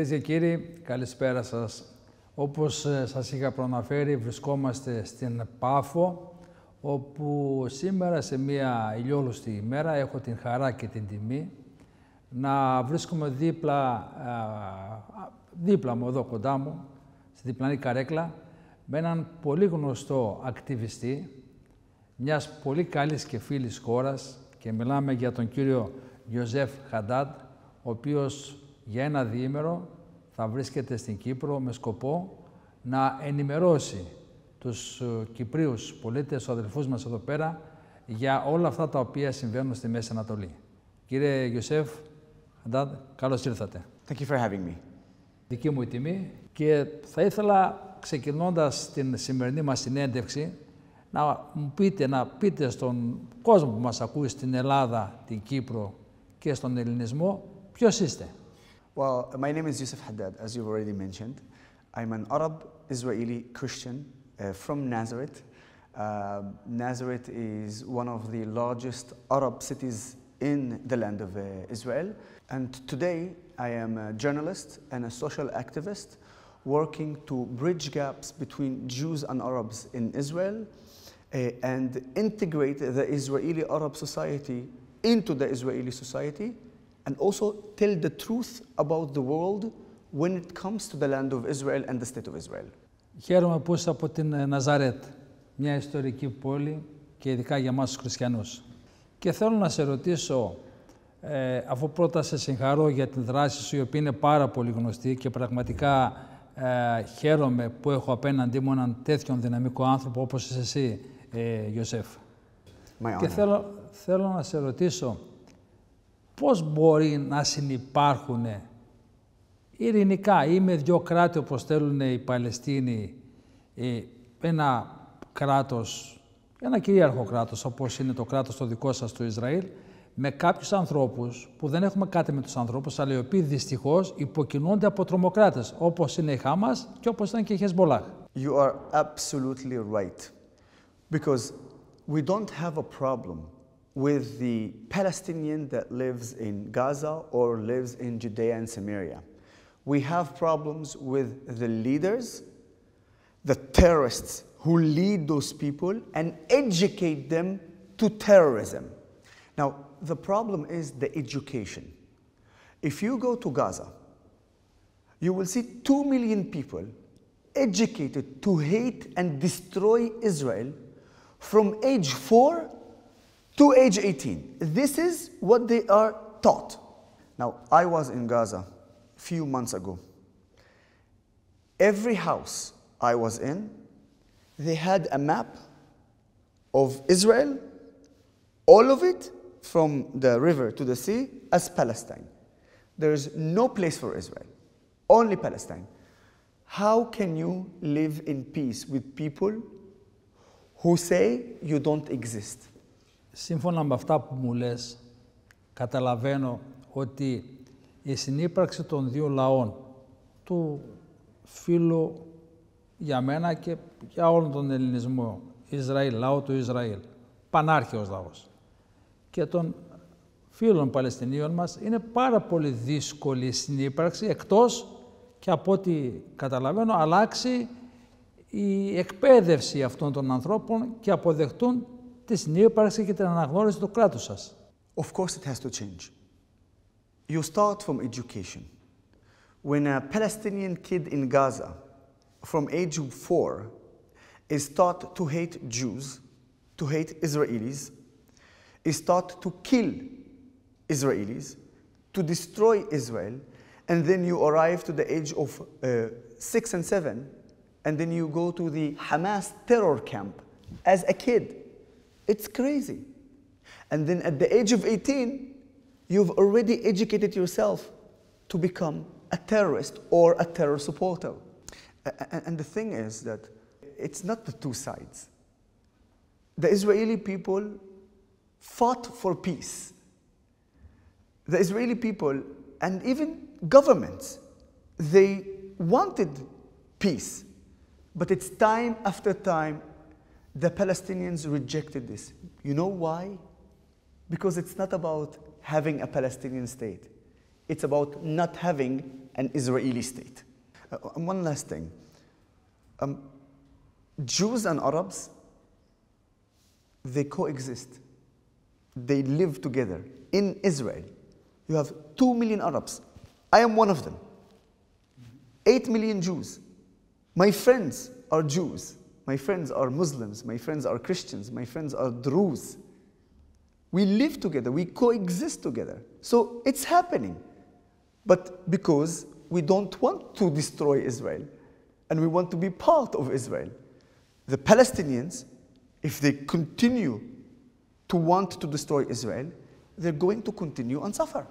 Κυρίες και κύριοι, καλησπέρα σας. Όπως σας είχα προαναφέρει, βρισκόμαστε στην Πάφο, όπου σήμερα σε μια ηλιόλουστη ημέρα έχω την χαρά και την τιμή να βρίσκομαι δίπλα μου, εδώ κοντά μου, στη διπλανή καρέκλα, με έναν πολύ γνωστό ακτιβιστή μιας πολύ καλής και φίλης χώρας, και μιλάμε για τον κύριο Ιωσέφ Χαντάντ, ο οποίος για ένα διήμερο θα βρίσκεται στην Κύπρο με σκοπό να ενημερώσει τους Κυπρίους πολίτες, τους αδελφούς μας εδώ πέρα, για όλα αυτά τα οποία συμβαίνουν στη Μέση Ανατολή. Κύριε Ιωσέφ Χαντάντ, καλώς ήρθατε. Thank you for having me. Δική μου η τιμή, και θα ήθελα, ξεκινώντας την σημερινή μας συνέντευξη, να πείτε στον κόσμο που μας ακούει στην Ελλάδα, την Κύπρο και στον ελληνισμό, ποιος είστε. Well, my name is Yusuf Haddad, as you've already mentioned. I'm an Arab Israeli Christian from Nazareth. Nazareth is one of the largest Arab cities in the land of Israel. And today I am a journalist and a social activist working to bridge gaps between Jews and Arabs in Israel and integrate the Israeli Arab society into the Israeli society, and also tell the truth about the world when it comes to the land of Israel and the state of Israel. Χαίρομαι που είσαι από την Ναζαρέτ, μια ιστορική πόλη και ειδικά για εμάς τους χριστιανούς. Και θέλω να σε ρωτήσω, αφού πρώτα σε συγχαρώ για την δράση σου, η οποία είναι πάρα πολύ γνωστή, και πραγματικά χαίρομαι που έχω απέναντί μου έναν τέτοιον δυναμικό άνθρωπο όπως είσαι εσύ, Ιωσέφ. Και θέλω να σε ρωτήσω, πώς μπορεί να συνυπάρχουν ειρηνικά ή με δύο κράτη, όπως θέλουν οι Παλαιστίνοι, ένα κράτος, ένα κυρίαρχο κράτος, όπως είναι το κράτος το δικό σας, το Ισραήλ, με κάποιους ανθρώπους που δεν έχουμε κάτι με τους ανθρώπους, αλλά οι οποίοι δυστυχώς υποκινούνται από τρομοκράτες, όπως είναι η Χάμας και όπως ήταν και η Χεσμολάχ. You are absolutely right. Because we don't have a problem with the Palestinian that lives in Gaza or lives in Judea and Samaria. We have problems with the leaders, the terrorists who lead those people and educate them to terrorism. Now, the problem is the education. If you go to Gaza, you will see 2 million people educated to hate and destroy Israel from age 4 to age 18. This is what they are taught. Now, I was in Gaza a few months ago. Every house I was in, they had a map of Israel, all of it from the river to the sea, as Palestine. There is no place for Israel, only Palestine. How can you live in peace with people who say you don't exist? Σύμφωνα με αυτά που μου λες, καταλαβαίνω ότι η συνύπαρξη των δύο λαών, του φίλου για μένα και για όλον τον ελληνισμό, Ισραήλ, λαό του Ισραήλ, πανάρχαιος λαός, και των φίλων Παλαιστινίων μας, είναι πάρα πολύ δύσκολη η συνύπαρξη, εκτός και από ό,τι καταλαβαίνω αλλάξει η εκπαίδευση αυτών των ανθρώπων και αποδεχτούν τη συνύπαρξη και την αναγνώριση του κράτους σας. Of course it has to change. You start from education. When a Palestinian kid in Gaza from age 4 is taught to hate Jews, to hate Israelis, is taught to kill Israelis, to destroy Israel, and then you arrive to the age of 6 and 7, and then you go to the Hamas terror camp as a kid. It's crazy. And then at the age of 18, you've already educated yourself to become a terrorist or a terror supporter. And the thing is that it's not the two sides. The Israeli people fought for peace. The Israeli people and even governments, they wanted peace. But it's time after time, the Palestinians rejected this. You know why? Because it's not about having a Palestinian state. It's about not having an Israeli state. One last thing. Jews and Arabs, they coexist. They live together in Israel. You have 2 million Arabs. I am one of them. 8 million Jews. My friends are Jews. My friends are Muslims. My friends are Christians. My friends are Druze. We live together. We coexist together. So it's happening. But because we don't want to destroy Israel, and we want to be part of Israel, the Palestinians, if they continue to want to destroy Israel, they're going to continue and suffer.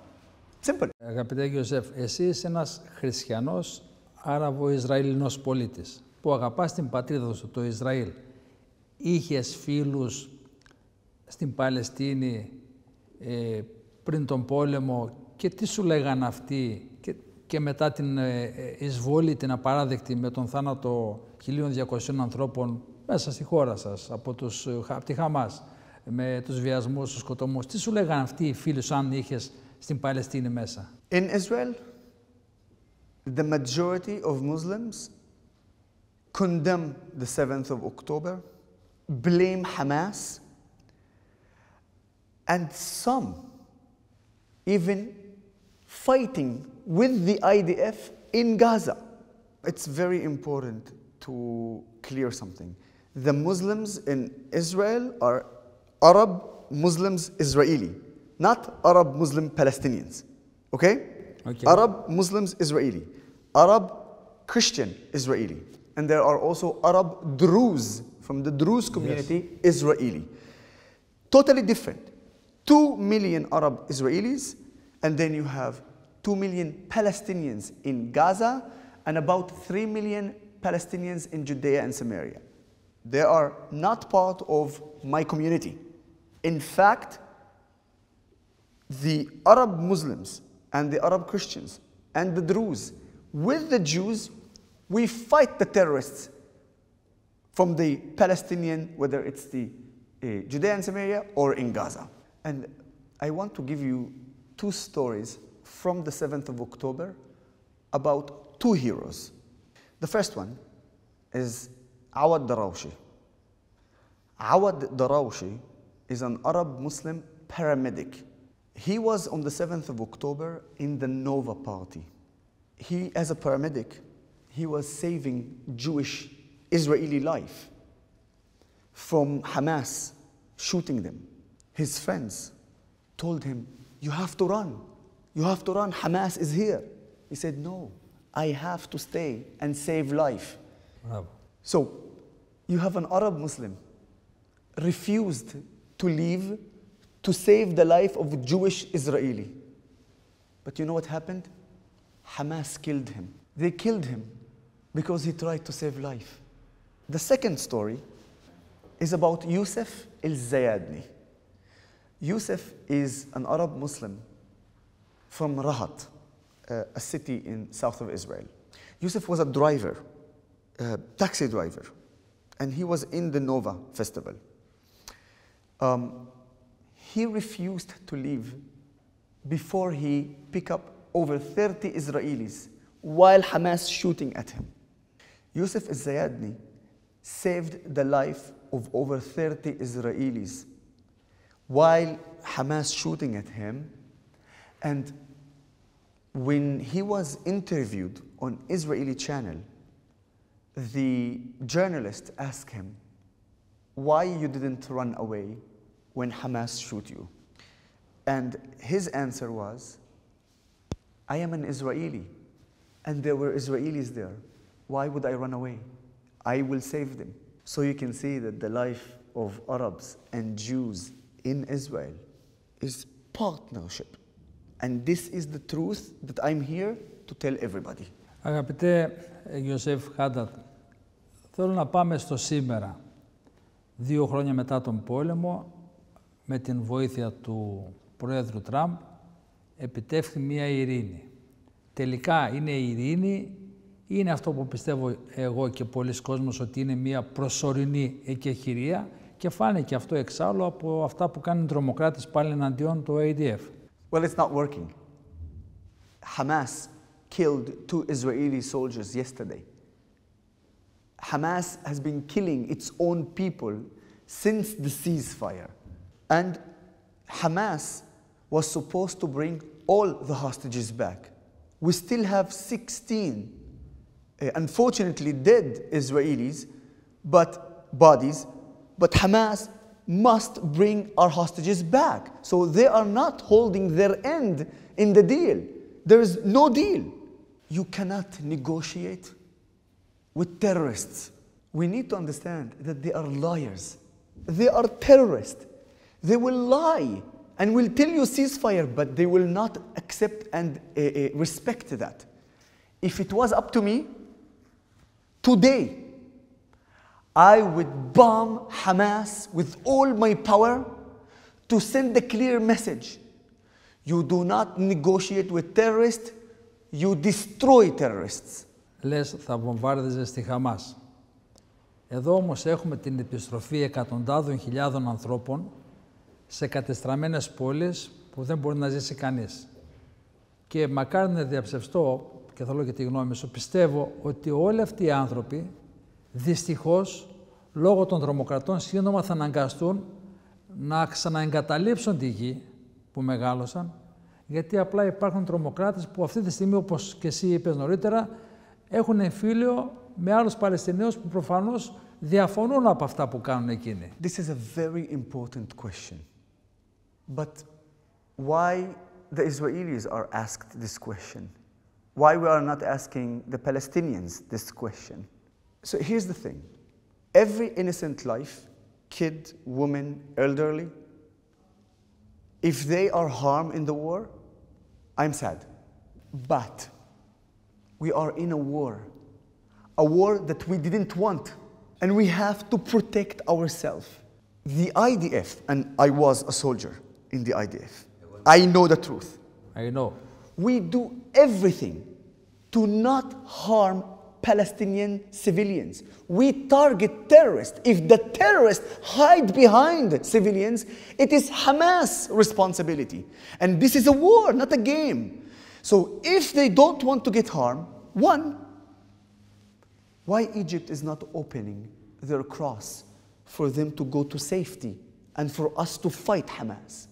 Simple. Αγαπητέ Γιωσέφ, εσύ είσαι ένας χριστιανός Άραβο-Ισραηλινός πολίτης που αγαπάς την πατρίδα σου, το Ισραήλ. Είχες φίλους στην Παλαιστίνη πριν τον πόλεμο και τι σου λέγαν αυτοί και μετά την εισβολή, την απαράδεκτη με τον θάνατο 1.200 ανθρώπων μέσα στη χώρα σας, από τη Χαμάς, με τους βιασμούς, τους σκοτωμούς. Τι σου λέγαν αυτοί οι φίλοι σου αν είχες στην Παλαιστίνη μέσα? In Israel, the majority of Muslims condemn the 7th of October, blame Hamas, and some even fighting with the IDF in Gaza. It's very important to clear something. The Muslims in Israel are Arab Muslims Israeli, not Arab Muslim Palestinians. Okay? Okay. Arab Muslims Israeli, Arab Christian Israeli, and there are also Arab Druze from the Druze community, yes. Israeli. Totally different. 2 million Arab Israelis, and then you have 2 million Palestinians in Gaza, and about 3 million Palestinians in Judea and Samaria. They are not part of my community. In fact, the Arab Muslims and the Arab Christians and the Druze, with the Jews, we fight the terrorists from the Palestinian, whether it's the Judea and Samaria or in Gaza. And I want to give you 2 stories from the 7th of October about 2 heroes. The first one is Awad Darawshi. Awad Darawshi is an Arab Muslim paramedic. He was on the 7th of October in the Nova party. He, as a paramedic, he was saving Jewish Israeli life from Hamas shooting them. His friends told him, "You have to run. You have to run. Hamas is here." He said, "No, I have to stay and save life." Bravo. So, you have an Arab Muslim refused to leave to save the life of a Jewish Israeli. But you know what happened? Hamas killed him. They killed him because he tried to save life. The second story is about Yusuf al-Zayadni. Yusuf is an Arab Muslim from Rahat, a city in south of Israel. Yusuf was a driver, a taxi driver, and he was in the Nova festival. He refused to leave before he picked up over 30 Israelis while Hamas shooting at him. Yusuf al-Zayadni saved the life of over 30 Israelis while Hamas shooting at him. And when he was interviewed on Israeli channel, the journalist asked him, "Why you didn't run away when Hamas shoot you?" And his answer was, "I am an Israeli, and there were Israelis there. Why would I run away? I will save them." So you can see that the life of Arabs and Jews in Israel is partnership. And this is the truth that I'm here to tell everybody. Αγαπητέ Γιωσέφ Χάντατ, θέλω να πάμε στο σήμερα. 2 χρόνια μετά τον πόλεμο, με την βοήθεια του Πρόεδρου Τραμπ, επιτεύχθη μια ειρήνη. Τελικά είναι η ειρήνη, είναι αυτό που πιστεύω εγώ και πολλοί κόσμος, ότι είναι μια προσωρινή εκεχηρία, και φάνηκε αυτό εξάλλου από αυτά που κάνουν οι τρομοκράτες πάλι εναντίον του ADF. Well, it's not working. Hamas killed 2 Israeli soldiers yesterday. Hamas has been killing its own people since the ceasefire. And Hamas was supposed to bring all the hostages back. We still have 16, unfortunately, dead Israelis, bodies, but Hamas must bring our hostages back. So they are not holding their end in the deal. There is no deal. You cannot negotiate with terrorists. We need to understand that they are liars. They are terrorists. They will lie and will tell you ceasefire, but they will not accept and respect that. If it was up to me, today, I would bomb Hamas with all my power to send a clear message. You do not negotiate with terrorists, you destroy terrorists. Λες θα βομβάρδιζες τη Χαμάς. Εδώ όμως έχουμε την επιστροφή εκατοντάδων χιλιάδων ανθρώπων σε κατεστραμμένες πόλεις που δεν μπορεί να ζήσει κανείς. Και μακάρι να διαψευστώ, και θέλω και τη γνώμη σου, πιστεύω ότι όλοι αυτοί οι άνθρωποι δυστυχώς, λόγω των τρομοκρατών, σύντομα θα αναγκαστούν να ξαναεγκαταλείψουν τη γη που μεγάλωσαν, γιατί απλά υπάρχουν τρομοκράτες που αυτή τη στιγμή, όπως και εσύ είπες νωρίτερα, έχουν εμφύλιο με άλλους Παλαιστινίους που προφανώς διαφωνούν από αυτά που κάνουν εκείνοι. This is a very important question. But why the Israelis are asked this question? Why we are not asking the Palestinians this question? So here's the thing. Every innocent life, kid, woman, elderly, if they are harmed in the war, I'm sad. But we are in a war that we didn't want, and we have to protect ourselves. The IDF, and I was a soldier in the IDF, I know the truth. I know. We do everything to not harm Palestinian civilians. We target terrorists. If the terrorists hide behind civilians, it is Hamas' responsibility. And this is a war, not a game. So if they don't want to get harmed, one, why Egypt is not opening their cross for them to go to safety and for us to fight Hamas?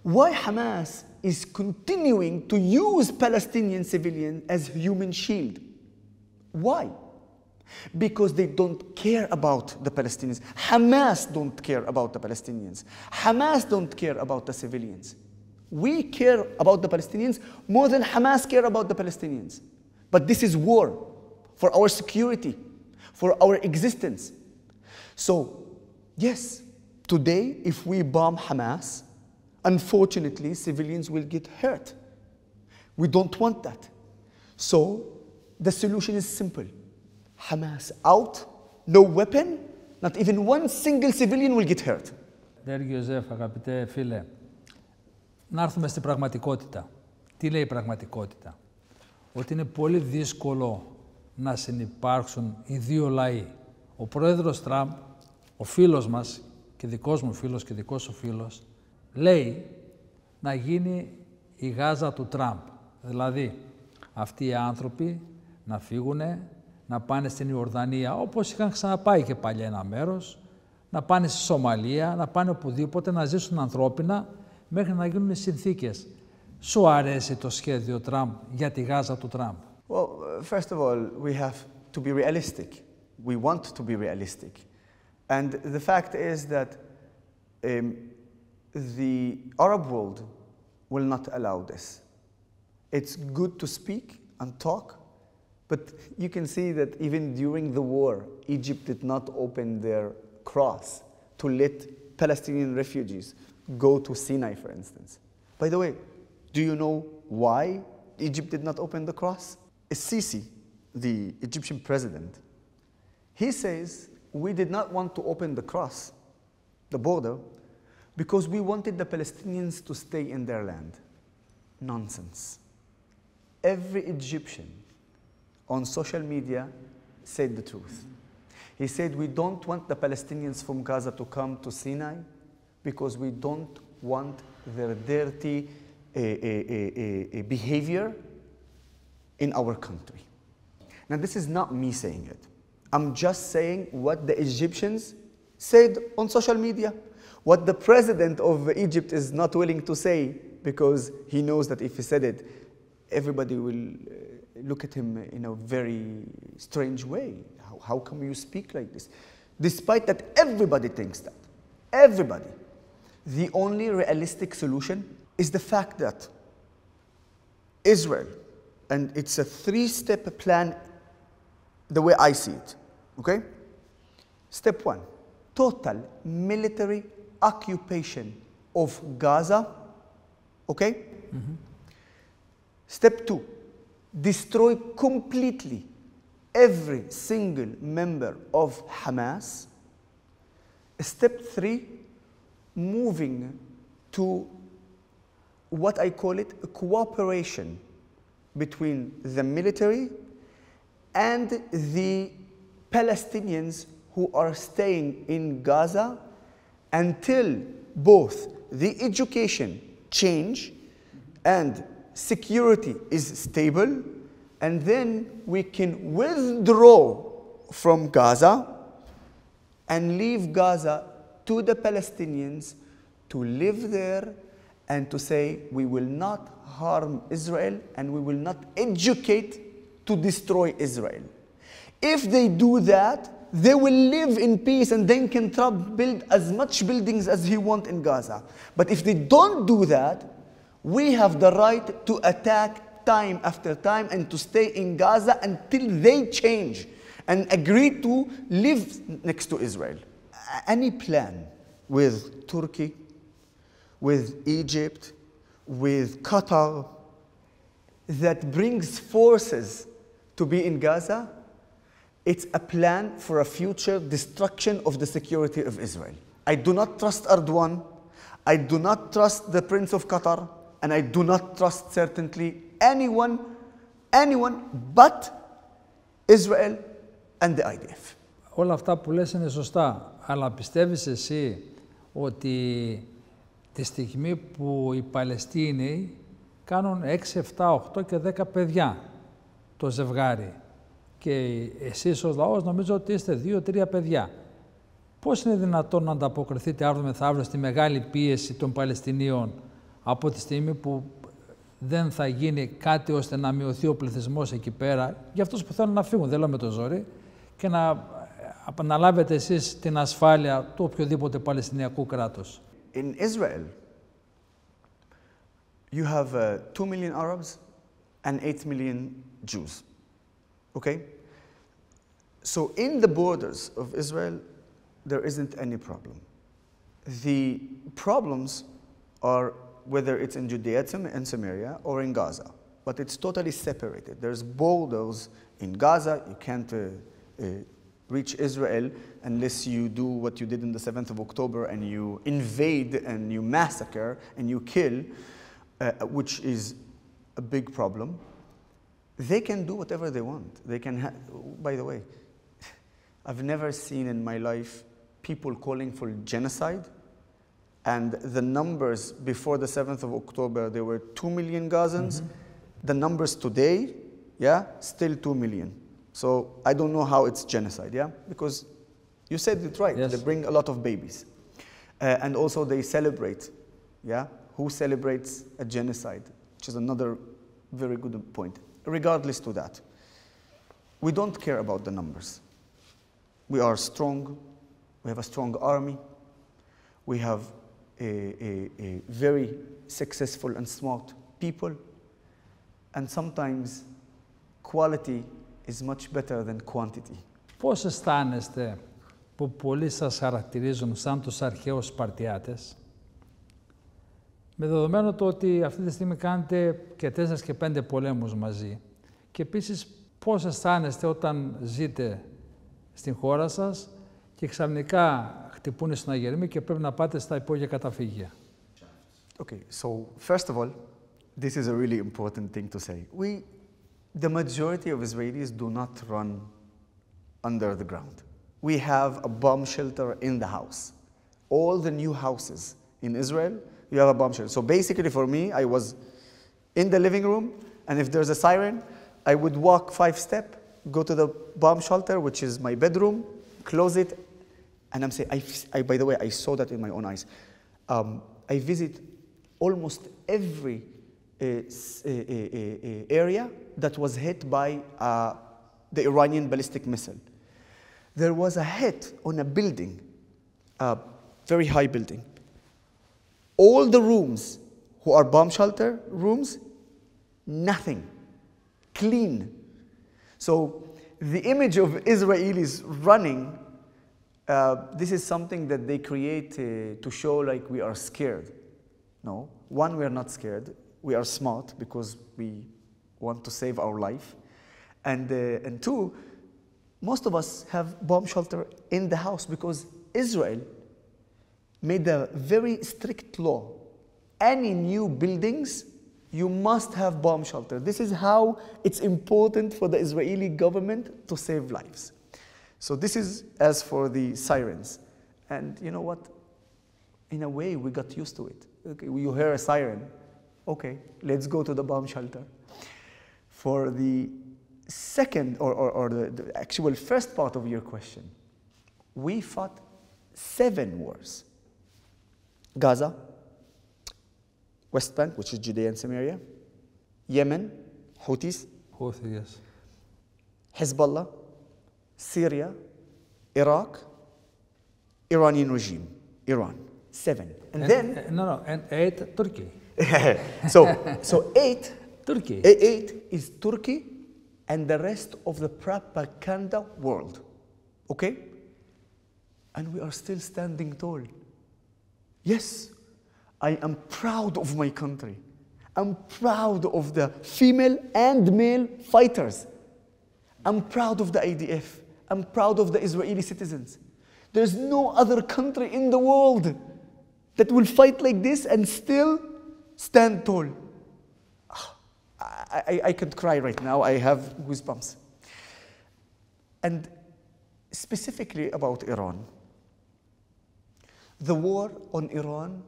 Why Hamas is continuing to use Palestinian civilians as human shield? Why? Because they don't care about the Palestinians. Hamas don't care about the Palestinians. Hamas don't care about the civilians. We care about the Palestinians more than Hamas care about the Palestinians. But this is war for our security, for our existence. So, yes, today if we bomb Hamas, unfortunately, civilians will get hurt. We don't want that. So, the solution is simple. Hamas out, no weapon, not even one single civilian will get hurt. Γιωζέφ, αγαπητέ φίλε, να έρθουμε στην πραγματικότητα. Τι λέει η πραγματικότητα? Ότι είναι πολύ δύσκολο να συνυπάρξουν οι δύο λαοί. Ο πρόεδρος Τραμπ, ο φίλος μας και δικός μου φίλος και δικός σου φίλος, λέει να γίνει η Γάζα του Τραμπ. Δηλαδή, αυτοί οι άνθρωποι να φύγουν, να πάνε στην Ιορδανία, όπως είχαν ξαναπάει και παλιά ένα μέρος, να πάνε στη Σομαλία, να πάνε οπουδήποτε, να ζήσουν ανθρώπινα, μέχρι να γίνουν οι συνθήκες. Σου αρέσει το σχέδιο Τραμπ για τη Γάζα του Τραμπ? Well, first of all, we have to be realistic. We want to be realistic. And the fact is that the Arab world will not allow this. It's good to speak and talk, but you can see that even during the war, Egypt did not open their cross to let Palestinian refugees go to Sinai, for instance. By the way, do you know why Egypt did not open the cross? Sisi, the Egyptian president, he says, we did not want to open the cross, the border, because we wanted the Palestinians to stay in their land. Nonsense. Every Egyptian on social media said the truth. He said, we don't want the Palestinians from Gaza to come to Sinai because we don't want their dirty behavior in our country. Now, this is not me saying it. I'm just saying what the Egyptians said on social media, what the president of Egypt is not willing to say because he knows that if he said it, everybody will look at him in a very strange way. How come you speak like this? Despite that everybody thinks that. Everybody. The only realistic solution is the fact that Israel, and it's a three-step plan the way I see it, okay? Step one, total military occupation of Gaza, okay? Mm-hmm. Step two, destroy completely every single member of Hamas. Step three, moving to what I call it a cooperation between the military and the Palestinians who are staying in Gaza until both the education change and security is stable, and then we can withdraw from Gaza and leave Gaza to the Palestinians to live there and to say we will not harm Israel and we will not educate to destroy Israel. If they do that, they will live in peace and then can build as much buildings as he wants in Gaza. But if they don't do that, we have the right to attack time after time and to stay in Gaza until they change and agree to live next to Israel. Any plan with Turkey, with Egypt, with Qatar, that brings forces to be in Gaza, it's a plan for a future destruction of the security of Israel. I do not trust Erdogan, I do not trust the Prince of Qatar, and I do not trust certainly anyone but Israel and the IDF. Όλα αυτά που λες είναι σωστά, αλλά πιστεύεις εσύ ότι τη στιγμή που οι Παλαιστίνοι κάνουν 6, 7, 8 και 10 παιδιά το ζευγάρι και εσείς ως λαός νομίζω ότι είστε 2-3 παιδιά. Πώς είναι δυνατόν να ανταποκριθείτε αύριο μεθαύριο στη μεγάλη πίεση των Παλαιστινίων από τη στιγμή που δεν θα γίνει κάτι ώστε να μειωθεί ο πληθυσμός εκεί πέρα για αυτούς που θέλουν να φύγουν, δεν λέω με το ζόρι, και να αναλάβετε εσείς την ασφάλεια του οποιοδήποτε Παλαιστινιακού κράτους. In Israel, you have 2 million Arabs and 8 million Jews, okay? So in the borders of Israel, there isn't any problem. The problems are whether it's in Judea and Samaria or in Gaza, but it's totally separated. There's borders in Gaza. You can't reach Israel unless you do what you did on the 7th of October and you invade and you massacre and you kill, which is a big problem. They can do whatever they want. They can by the way, I've never seen in my life people calling for genocide, and the numbers before the 7th of October, there were 2 million Gazans. Mm-hmm. The numbers today, yeah, still 2 million. So I don't know how it's genocide, yeah? Because you said it right, yes. They bring a lot of babies. And also they celebrate, yeah? Who celebrates a genocide? Which is another very good point. Regardless to that, we don't care about the numbers. We are strong, we have a strong army, we have a very successful and smart people, and sometimes quality is much better than quantity. Πώς αισθάνεστε που πολλοί σας χαρακτηρίζουν σαν τους αρχαίους Σπαρτιάτες, με δεδομένο το ότι αυτή τη στιγμή κάνετε και 4 και 5 πολέμους μαζί, και επίσης πώς αισθάνεστε όταν ζείτε στην χώρα σας και ξαφνικά χτυπούν στον αγερμή και πρέπει να πάτε στα υπόγεια καταφύγια? Okay, so first of all, this is a really important thing to say. The majority of Israelis do not run under the ground. We have a bomb shelter in the house. All the new houses in Israel, you have a bomb shelter. So basically for me, I was in the living room, and if there's a siren, I would walk 5 steps, go to the bomb shelter, which is my bedroom, close it, and I'm saying, by the way, I saw that in my own eyes. I visit almost every area that was hit by the Iranian ballistic missile. There was a hit on a building, a very high building. All the rooms who are bomb shelter rooms, nothing, clean. So the image of Israelis running, this is something that they create to show like we are scared. No, one, we are not scared. We are smart because we want to save our life. And two, most of us have bomb shelter in the house because Israel made a very strict law. Any new buildings, you must have bomb shelter. This is how it's important for the Israeli government to save lives. So this is as for the sirens. And you know what? In a way, we got used to it. Okay, you hear a siren. Okay, let's go to the bomb shelter. For the second, or the actual first part of your question, we fought 7 wars. Gaza, West Bank, which is Judea and Samaria, Yemen, Houthis, yes. Hezbollah, Syria, Iraq, Iranian regime, Iran. 7. And then... and 8, Turkey. so 8... Turkey. 8 is Turkey and the rest of the propaganda world. Okay? And we are still standing tall. Yes, I am proud of my country. I'm proud of the female and male fighters. I'm proud of the IDF. I'm proud of the Israeli citizens. There's no other country in the world that will fight like this and still stand tall. I could cry right now. I have goosebumps. And specifically about Iran, the war on Iran,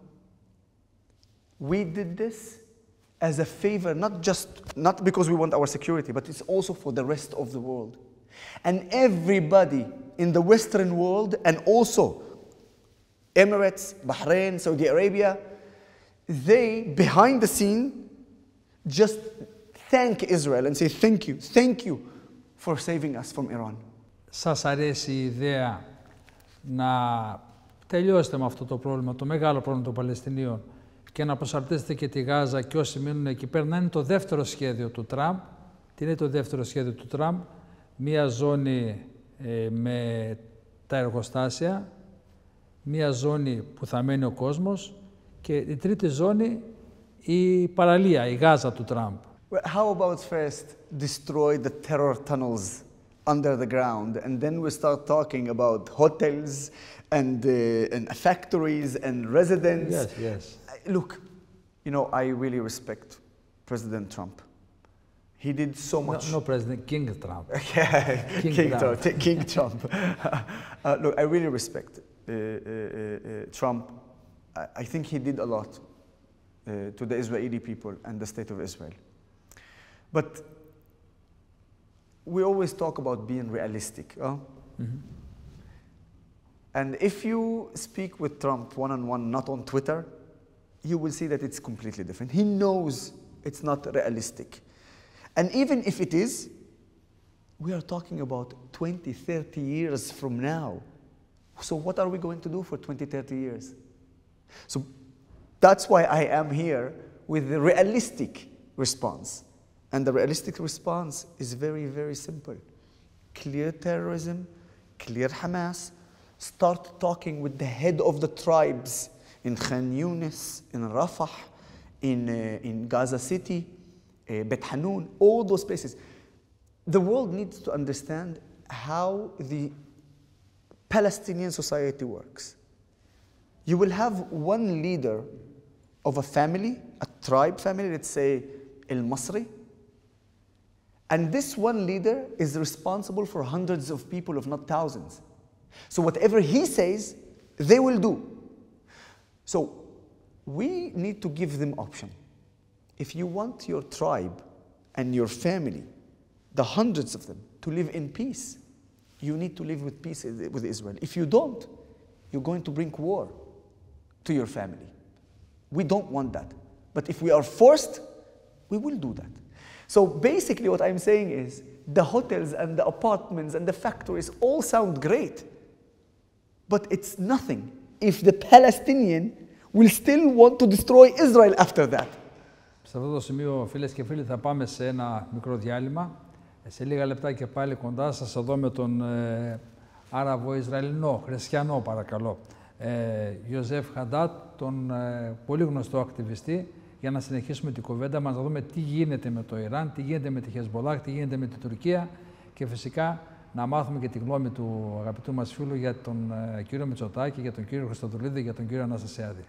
we did this as a favor, not because we want our security, but it's also for the rest of the world. And everybody in the Western world, and also Emirates, Bahrain, Saudi Arabia, they, behind the scene, just thank Israel and say thank you for saving us from Iran. Σας αρέσει η ιδέα να τελειώσετε με αυτό το πρόβλημα, το μεγάλο πρόβλημα των Παλαιστινίων, και να προσαρτήσετε και τη Γάζα και όσοι μείνουν εκεί πέρα, να είναι το δεύτερο σχέδιο του Τραμπ? Τι είναι το δεύτερο σχέδιο του Τραμπ? Μία ζώνη με τα εργοστάσια, μία ζώνη που θα μένει ο κόσμος και η τρίτη ζώνη η παραλία, η Γάζα του Τραμπ. How about first destroy the terror tunnels under the ground, and then we start talking about hotels and factories and residents? Yes, yes. Look, you know, I really respect President Trump. He did so much. No President, King Trump. King Trump. Look, I really respect Trump. I think he did a lot to the Israeli people and the state of Israel. But we always talk about being realistic. Mm-hmm. And if you speak with Trump one-on-one, not on Twitter, you will see that it's completely different. He knows it's not realistic. And even if it is, we are talking about 20, 30 years from now. So what are we going to do for 20, 30 years? So that's why I am here with the realistic response. And the realistic response is very, very simple. Clear terrorism, clear Hamas, start talking with the head of the tribes in Khan Yunis, in Rafah, in Gaza City, Bet Hanun, all those places. The world needs to understand how the Palestinian society works. You will have one leader of a family, a tribe family, let's say El Masri, and this one leader is responsible for hundreds of people, if not thousands. So whatever he says, they will do. So we need to give them option. If you want your tribe and your family the hundreds of them, to live in peace. You need to live with peace with Israel. If you don't, you're going to bring war to your family. We don't want that. But if we are forced, we will do that. So basically what I'm saying is the hotels and the apartments and the factories all sound great, but it's nothing if the Palestinian will still want to destroy Israel after that. Σε αυτό το σημείο, φίλες και φίλοι, θα πάμε σε ένα μικρό διάλειμμα. Σε λίγα λεπτά και πάλι κοντά σας, εδώ με τον Άραβο-Ισραηλινό, χριστιανό παρακαλώ, Ιωζέφ Χαντάτ, τον πολύ γνωστό ακτιβιστή, για να συνεχίσουμε την κουβέντα μας, να δούμε τι γίνεται με το Ιράν, τι γίνεται με τη Χεσμολάχ, τι γίνεται με την Τουρκία και φυσικά να μάθουμε και τη γνώμη του αγαπητού μας φίλου για τον κύριο Μητσοτάκη, για τον κύριο Χριστοδουλίδη, για τον κύριο Αναστασιάδη.